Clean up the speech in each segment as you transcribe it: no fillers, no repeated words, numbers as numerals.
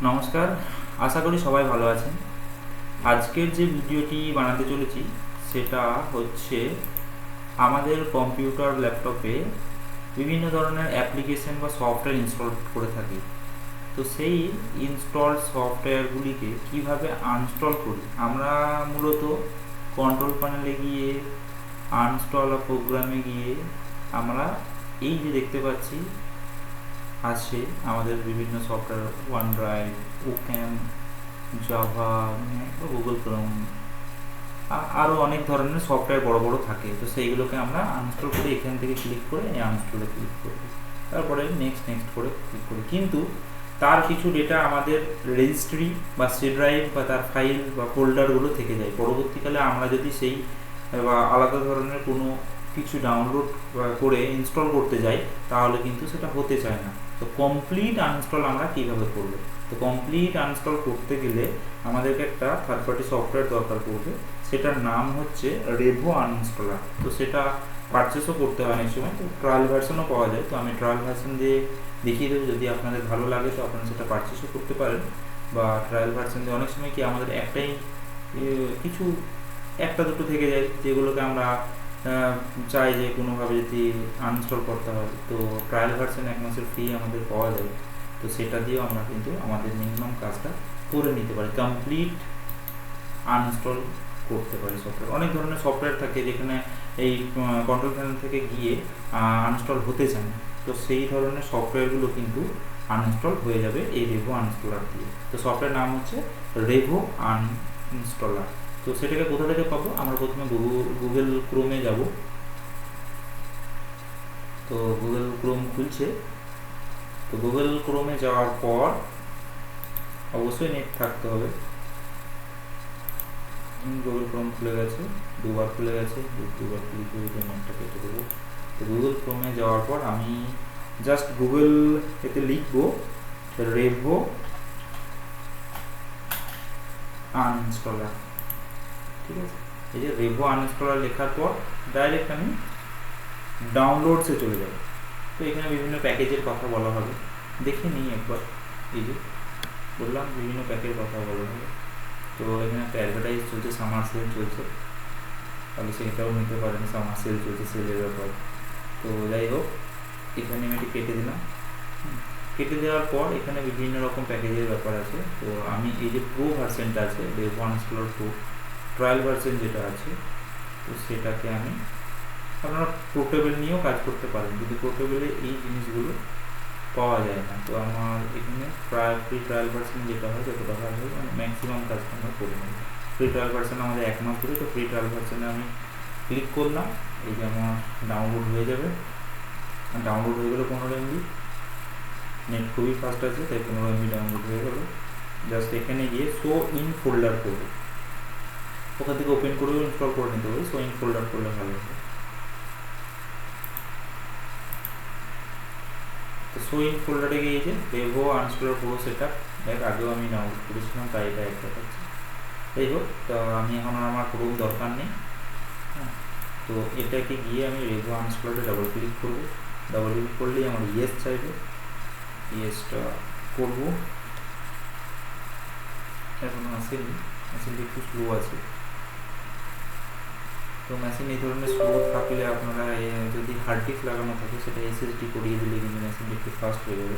নমস্কার, আশা করি সবাই ভালো আছেন। আজকের যে ভিডিওটি বানাতে চলেছি সেটা হচ্ছে আমাদের কম্পিউটার ল্যাপটপে বিভিন্ন ধরনের অ্যাপ্লিকেশন বা সফটওয়্যার ইনস্টল করে থাকি। তো সেই ইনস্টল সফটওয়্যারগুলিকে কিভাবে আনস্টল করি। আমরা মূলত কন্ট্রোল প্যানেলে গিয়ে আনস্টল প্রোগ্রামে গিয়ে আমরা এই যে দেখতে পাচ্ছি আছে আমাদের বিভিন্ন software, one drive, OCam, Java, Google Chrome, আরও অনেক ধরনের সফটওয়্যার বড় বড় থাকে। তো সেইগুলোকে আমরা আনস্টল করে এখান থেকে ক্লিক করে এই আনস্টলে ক্লিক করি, তারপরে নেক্সট নেক্সট করে ক্লিক করি। কিন্তু তার কিছু ডেটা আমাদের রেজিস্ট্রি বা সি ড্রাইভ বা তার ফাইল বা ফোল্ডারগুলো থেকে যায়। পরবর্তীকালে আমরা যদি সেই বা আলাদা ধরনের কোনো কিছু ডাউনলোড করে ইনস্টল করতে যাই তাহলে কিন্তু সেটা হতে চায় না। তো কমপ্লিট আনইনস্টল আমরা কীভাবে করব? তো কমপ্লিট আনইনস্টল করতে গেলে আমাদেরকে একটা থার্ড পার্টি সফটওয়্যার দরকার পড়বে, সেটার নাম হচ্ছে রেভো আনইনস্টলার। তো সেটা পারচেসও করতে হয় অনেক সময়, তো ট্রায়াল ভার্সনও পাওয়া যায়। তো আমি ট্রায়াল ভার্সন দিয়ে দেখিয়ে দেবো, যদি আপনাদের ভালো লাগে তো আপনারা সেটা পারচেসও করতে পারেন। বা ট্রায়াল ভার্সন দিয়ে অনেক সময় কি আমাদের একটাই কিছু একটা দুটো থেকে যায় যেগুলোকে আমরা চাই যে কোনোভাবে যদি আনইনস্টল করতে হয়। তো ট্রায়াল ভার্সন 1 মাসের ফ্রি আমাদের পাওয়া যায়। তো সেটা দিয়েও আমরা কিন্তু আমাদের মিনিমাম কাজটা করে নিতে পারি, কমপ্লিট আনইনস্টল করতে পারি সফটওয়্যার। অনেক ধরনের সফটওয়্যার থাকে যেখানে এই কন্ট্রোল প্যানেল থেকে গিয়ে আনইনস্টল হতে চায় না। তো সেই ধরনের সফটওয়্যারগুলো কিন্তু আনইনস্টল হয়ে যাবে এই রেভো আনইনস্টলার দিয়ে। তো সফটওয়্যার নাম হচ্ছে রেভো আনইনস্টলার। তো সেটাকে কোথা থেকে পাবো? আমরা প্রথমে গুগল ক্রোমে যাব। তো গুগল ক্রোম খুলছে। তো গুগল ক্রোমে যাওয়ার পর অবশ্যই নেট থাকতে হবে। গুগল ক্রোম খুলে গেছে, দুবার খুলে গেছে, দুবার ক্লিক করে নেটটা কেটে দেবো। তো গুগল ক্রোমে যাওয়ার পর আমি জাস্ট গুগল এতে লিখবো রেভো আনইনস্টলার। ঠিক আছে, এই যে রেভো আনইনস্টলার লেখার পর ডাইরেক্ট আমি ডাউনলোডসে চলে যাব। তো এখানে বিভিন্ন প্যাকেজের কথা বলা হবে, দেখে নিই একবার। এই যে বললাম বিভিন্ন প্যাকের কথা বলা হবে। তো এখানে একটা অ্যাডভার্টাইজ চলছে, সামার সেল চলছে, তাহলে সেটাও নিতে পারেন। সামার সেল চলছে, সেলের ব্যাপার। তো যাই হোক, এখানে আমি এটি কেটে দিলাম। কেটে দেওয়ার পর এখানে বিভিন্ন রকম প্যাকেজের ব্যাপার আছে। তো আমি এই যে প্রো ভার্সনটা আছে, রেভো আনইনস্টলার প্রো ট্রায়াল ভার্সন যেটা আছে, তো সেটাকে আমি, আপনারা পোর্টেবল নিয়েও কাজ করতে পারেন, যদি পোর্টেবলে এই জিনিসগুলো পাওয়া যায় না। তো আমার এখানে ফ্রি ট্রায়াল ভার্সন যেটা হয় যত টাকা হয় মানে ম্যাক্সিমাম কাজটা আমরা করে নেব। ফ্রি ট্রায়াল ভার্সন আমাদের 1 মাস ধরে। তো ফ্রি ট্রায়াল ভার্সনে আমি ক্লিক করলাম, এই যে আমার ডাউনলোড হয়ে যাবে। ডাউনলোড হয়ে গেলো 15 MB, নেট খুবই ফাস্ট আছে তাই 15 MB ডাউনলোড হয়ে গেলো। জাস্ট এখানে গিয়ে শো ইন ফোল্ডার করবো, ওখান থেকে ওপেন করেও ইনস্টল করে নিতে হবে। শো ইন ফোল্ডার করলে ভালো হবে। তো শো ইন ফোল্ডারে গিয়েছে রেভো আনইনস্টলার পুরো সেটআপ। দেখ আগেও আমি ডাউনলোড করেছিলাম তাই এটা একটা পাচ্ছি। যাই হোক, তো আমি এখন আমার ক্রোম দরকার নেই। তো এটাকে গিয়ে আমি রেভো আনইনস্টলারে ডাবল ক্লিক করবো। ডাবল ক্লিক করলেই আমার ইয়েস চাইবে, ইয়েসটা করবো। এখনো আসেনি, মেশিনটি একটু স্লো আছে। তো মেশিন এই ধরনের স্লো থাকলে আপনারা যদি হার্ড ডিস্ক লাগানো থাকে সেটা SSD করিয়ে দিলে কিন্তু মেশিনটি একটু ফাস্ট হয়ে যাবে।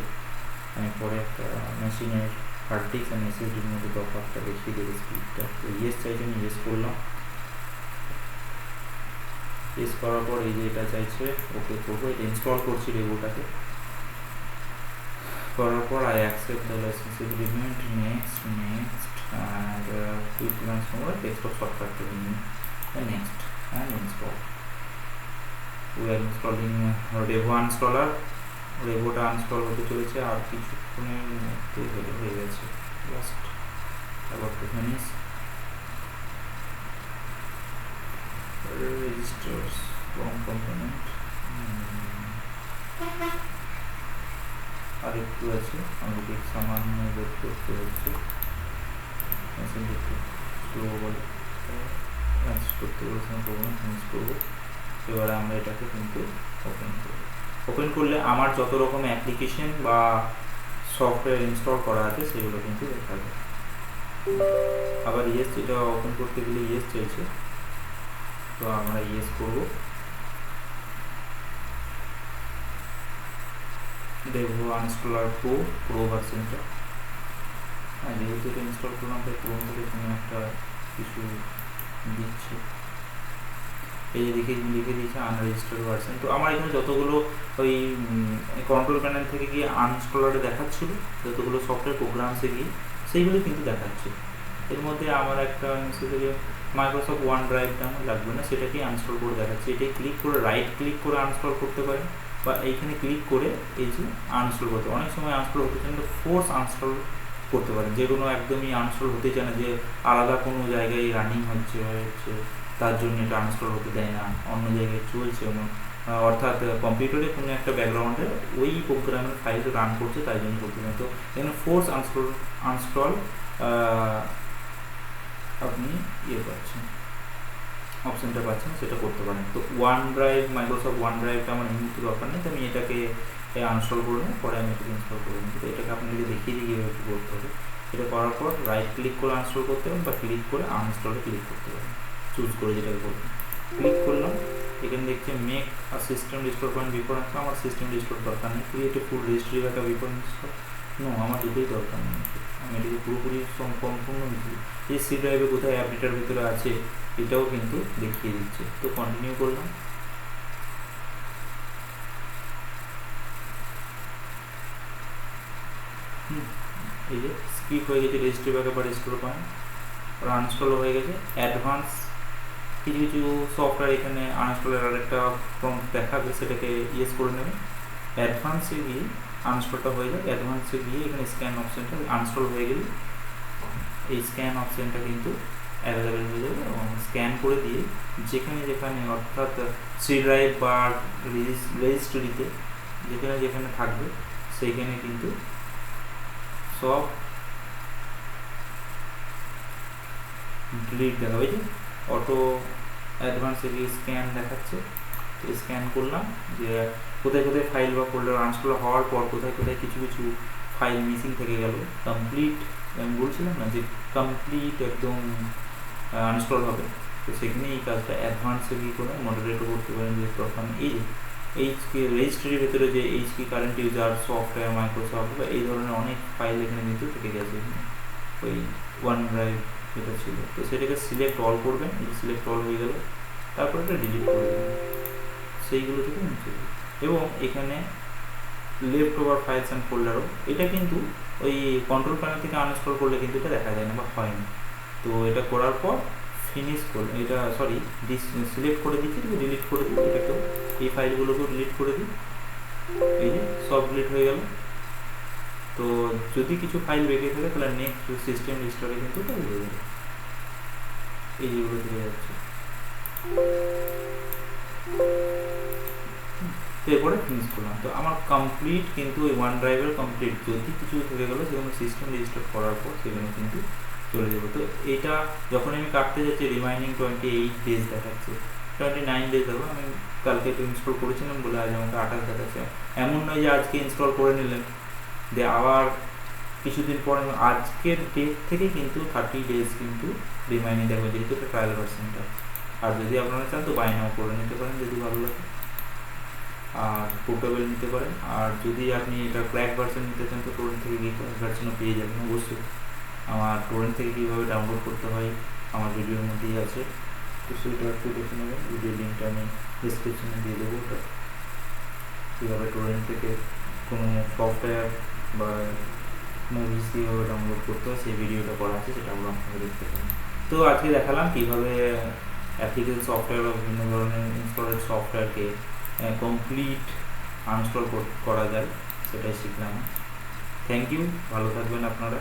আমি পরে একটা মেশিনের হার্ড ডিস্ক আর SSDর মধ্যে তফাৎটা দেখিয়ে দেবো স্পিডটা। তো ইয়েস চাইছে, আমি ইয়েস করলাম। ইয়েস করার পর এই যে এটা চাইছে ওকে করবো। এটা ইনস্টল করছি রেভোটাকে। করার পর I accept the licence agreement, next next and quick launch mode, desktop software থেকে নিই, next and install. We are installing Revo uninstaller. রেভোটা আনইনস্টল হতে চলেছে, আর কিছুক্ষণের মধ্যে হয়ে গেছে। জাস্ট আবার to finish registers from component. আর একটু আছে, আমাকে সামান্য ওয়েট করতে হচ্ছে। মেশিনটা একটু স্লো বলে করতে বলছিলাম, করবো না, ফিনিশ করবো। এবারে আমরা এটাকে কিন্তু ওপেন করবো। ওপেন করলে আমার যত রকম অ্যাপ্লিকেশন বা সফটওয়্যার ইনস্টল করা আছে সেগুলো কিন্তু দেখাবে। আবার ইয়েস, এটা ওপেন করতে গেলে ইয়েস চাইছে, তো আমরা ইয়েস করবো। দেখবো আনইনস্টলার প্রো ভার্সনটা, আর যেহেতু এটা ইনস্টল করলাম তাই প্রো থেকে কোনো একটা কিছু দিচ্ছে। এই যে লিখে দিয়েছে আনরেজিস্টার্ড ভার্সন। তো আমার এখানে যতগুলো ওই কন্ট্রোল প্যানেল থেকে গিয়ে আনইনস্টলারে দেখাচ্ছিল, যতগুলো সফটওয়্যার প্রোগ্রামসে গিয়ে সেইগুলো কিন্তু দেখাচ্ছে। এর মধ্যে আমার একটা মাইক্রোসফট ওয়ান ড্রাইভটা আমার লাগবে না, সেটাকে আনইনস্টল করে দেখাচ্ছে। এটাই ক্লিক করে রাইট ক্লিক করে আনইনস্টল করতে পারেন, বা এইখানে ক্লিক করে এই যে আনইনস্টল করতে। অনেক সময় আনইনস্টল হতে চান তো ফোর্স আনইনস্টল করতে পারেন, যে কোনো একদমই আনইনস্টল হতে চায় না, যে আলাদা কোনো জায়গায় রানিং হচ্ছে তার জন্য এটা আনইনস্টল হতে দেয় না, অন্য জায়গায় চলছে, অর্থাৎ কম্পিউটারে কোনো একটা ব্যাকগ্রাউন্ডে ওই প্রোগ্রামের ফাইল রান করছে তাই জন্য করতে দেয়। তো এখানে ফোর্স আনইনস্টল আপনি পাচ্ছেন, অপশানটা পাচ্ছেন, সেটা করতে পারেন। তো ওয়ান ড্রাইভ, মাইক্রোসফট ওয়ান ড্রাইভটা আমার এই মুহূর্তে দরকার নেই, তো আমি এটাকে আনইনস্টল করে নেব, পরে আমি এটাকে ইনস্টল করে নেব। তো এটাকে আপনাকে দেখিয়ে দিয়ে কীভাবে একটু করতে হবে। এটা করার পর রাইট ক্লিক করে আনইনস্টল করতে পারেন, বা ক্লিক করে আনইনস্টলে ক্লিক করতে পারেন, চুজ করে যেটাকে করবেন। ক্লিক করলাম, এখানে দেখছে make a system restore point before install. আমার সিস্টেম রিস্টোর দরকার নেই। Create a full registry backup before install, no, আমার দুটোই দরকার নেই। আমি এটাকে পুরোপুরি সম্পূর্ণ দিচ্ছি। এই সি ড্রাইভে কোথায় অ্যাপ ডেটার ভিতরে আছে এটাও কিন্তু দেখিয়ে দিচ্ছে। তো কন্টিনিউ করলাম। এই যে স্কিপ হয়ে গেছে রেজিস্ট্রি ব্যাকআপ বা রিস্টোর পয়েন্ট, আর আনইনস্টল হয়ে গেছে। অ্যাডভান্স কিছু কিছু সফটওয়্যার এখানে আনইনস্টলের আরেকটা প্রম্পট দেখাবে, সেটাকে ইয়েস করে নেবে। অ্যাডভান্সে গিয়ে আনইনস্টলটা হয়ে যায়। অ্যাডভান্সে গিয়ে এখানে স্ক্যান অপশানটা আনইনস্টল হয়ে গেলে এই স্ক্যান অপশানটা কিন্তু অ্যাভেলেবেল হয়ে যাবে, এবং স্ক্যান করে দিয়ে যেখানে যেখানে, অর্থাৎ সি ড্রাইভ বা রেজিস্ট্রিতে যেখানে যেখানে থাকবে সেইখানে কিন্তু সব ডিলিট দেখাবে। যে অটো অ্যাডভান্সে গিয়ে স্ক্যান দেখাচ্ছে, তো স্ক্যান করলাম যে কোথায় কোথায় ফাইল বা ফোল্ডার আনইনস্টল হওয়ার পর কোথায় কোথায় কিছু কিছু ফাইল মিসিং থেকে গেল। কমপ্লিট, আমি বলছিলাম না যে কমপ্লিট একদম আনইনস্টল হবে, তো সেখানে এই কাজটা অ্যাডভান্সে গিয়ে করে মডারেটও করতে পারেন। যে তখন এই যে এইচকি রেজিস্ট্রির ভেতরে যে এইচকি কারেন্ট ইউজার সফটওয়্যার মাইক্রোসফট বা এই ধরনের অনেক ফাইল এখানে কিন্তু থেকে গেছে ওই ওয়ান ড্রাইভ যেটা ছিল। তো সেটাকে সিলেক্ট অল করবেন, সিলেক্ট অল হয়ে গেল, তারপর এটা ডিলিট করে দেবেন, সেইগুলো থেকে মুছে দেবেন। এবং এখানে লেফট ওভার ফাইলস অ্যান্ড ফোল্ডারও, এটা কিন্তু ওই কন্ট্রোল প্যানেল থেকে আনইনস্টল করলে কিন্তু এটা দেখা যায় না বা হয় না। তো এটা করার পর ফিনিশ করলে, এটা সিলেক্ট করে দিচ্ছি, ডিলিট করে দিই, এটাকেও এই ফাইলগুলোকেও ডিলিট করে দিই। এই যে সব ডিলিট হয়ে গেল। তো যদি কিছু ফাইল বেরিয়ে থাকে তাহলে নেক্সট সিস্টেম রিস্টোরে কিন্তু এটা উড়ে যাবে, এই যেগুলো চলে যাচ্ছে। তো এরপরে ফিনিশ করলাম। তো আমার কমপ্লিট কিন্তু ওই ওয়ান ড্রাইভের কমপ্লিট। যদি কিছু থেকে গেলো সেগুলো সিস্টেম রেজিস্টার করার পর সেগুলো কিন্তু চলে যাবে। তো এটা যখন আমি কাটতে যাচ্ছি রিমাইনিং 28 ডেজ দেখাচ্ছে, 29 ডেজ দেবো। আমি কালকে একটু ইনস্টল করেছিলাম বলে আজ আমাকে 28 দেখাচ্ছে। এমন নয় যে আজকে ইনস্টল করে নিলেন যে আবার কিছুদিন পর, আজকের ডেট থেকে কিন্তু 30 ডেজ কিন্তু রিমাইনিং দেখাবে, যেহেতু এটা ট্রায়াল ভার্সনটা। আর যদি আপনারা চান তো বাই নাও করে নিতে পারেন যদি ভালো লাগে, আর পোর্টেবল নিতে পারেন। আর যদি আপনি এটা ক্র্যাক ভার্সন নিতে চান তো টোরেন্ট থেকে গিয়ে ক্র্যাক ভার্সনও পেয়ে যাবেন অবশ্যই। আমার টোরেন্ট থেকে কীভাবে ডাউনলোড করতে হয় আমার ভিডিওর মধ্যেই আছে, তো সেটা একটু দেখে নেবেন। ভিডিও লিঙ্কটা আমি ডিসক্রিপশনে দিয়ে দেবো। ওটা কীভাবে টোরেন্ট থেকে কোনো সফটওয়্যার বা মুভিস কীভাবে ডাউনলোড করতে হয় সেই ভিডিওটা করা আছে, সেটা আমরা আপনাকে দেখতে পারেন। তো আজকে দেখালাম কীভাবে অ্যাপ্লিকেশন সফটওয়্যার বা বিভিন্ন ধরনের ইনস্টলেড সফটওয়্যারকে কমপ্লিট আনইনস্টল করা যায়, সেটাই শিখলাম। থ্যাংক ইউ, ভালো থাকবেন আপনারা।